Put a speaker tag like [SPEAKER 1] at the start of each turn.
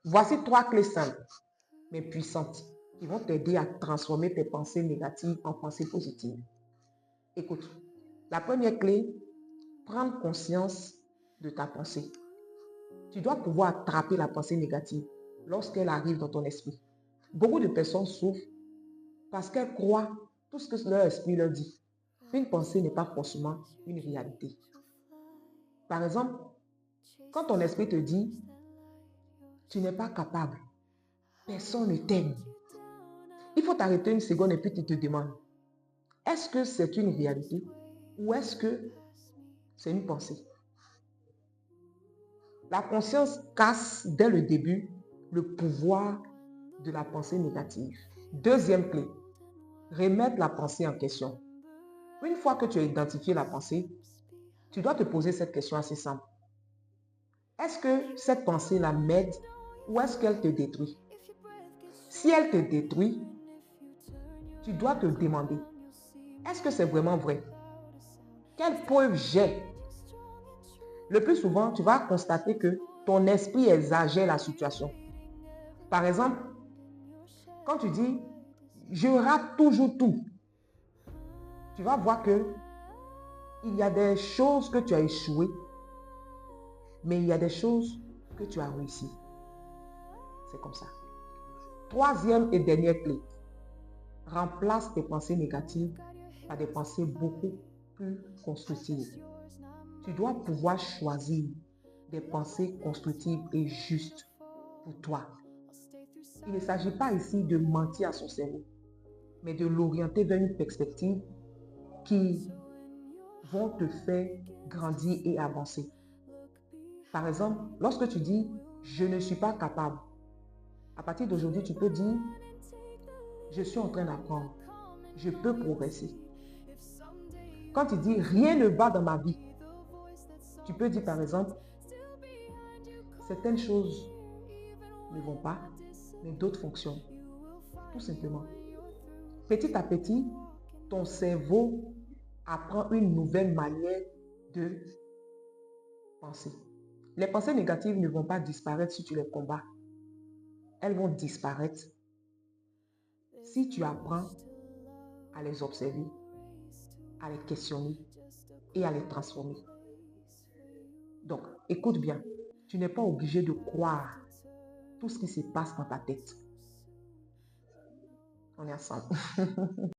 [SPEAKER 1] Voici 3 clés simples, mais puissantes, qui vont t'aider à transformer tes pensées négatives en pensées positives. Écoute, la première clé, prendre conscience de ta pensée. Tu dois pouvoir attraper la pensée négative lorsqu'elle arrive dans ton esprit. Beaucoup de personnes souffrent parce qu'elles croient tout ce que leur esprit leur dit. Une pensée n'est pas forcément une réalité. Par exemple, quand ton esprit te dit « tu n'es pas capable, personne ne t'aime », il faut t'arrêter une seconde et puis tu te demandes « est-ce que c'est une réalité ou est-ce que c'est une pensée ?» La conscience casse dès le début le pouvoir de la pensée négative. Deuxième clé, remettre la pensée en question. Une fois que tu as identifié la pensée, tu dois te poser cette question assez simple. Est-ce que cette pensée-là m'aide ou est-ce qu'elle te détruit? Si elle te détruit, tu dois te demander, est-ce que c'est vraiment vrai? Quelle preuve j'ai? Le plus souvent, tu vas constater que ton esprit exagère la situation. Par exemple, quand tu dis « je rate toujours tout », tu vas voir que il y a des choses que tu as échoué, mais il y a des choses que tu as réussi. C'est comme ça. Troisième et dernière clé, remplace tes pensées négatives par des pensées beaucoup plus constructives. Tu dois pouvoir choisir des pensées constructives et justes pour toi. Il ne s'agit pas ici de mentir à son cerveau, mais de l'orienter vers une perspective qui vont te faire grandir et avancer. Par exemple, lorsque tu dis « je ne suis pas capable », à partir d'aujourd'hui, tu peux dire « je suis en train d'apprendre, je peux progresser ». Quand tu dis « rien ne va dans ma vie », tu peux dire par exemple « certaines choses ne vont pas, mais d'autres fonctionnent ». Tout simplement. Petit à petit, ton cerveau apprend une nouvelle manière de penser. Les pensées négatives ne vont pas disparaître si tu les combats. Elles vont disparaître si tu apprends à les observer, à les questionner et à les transformer. Donc, écoute bien, tu n'es pas obligé de croire tout ce qui se passe dans ta tête. On est ensemble.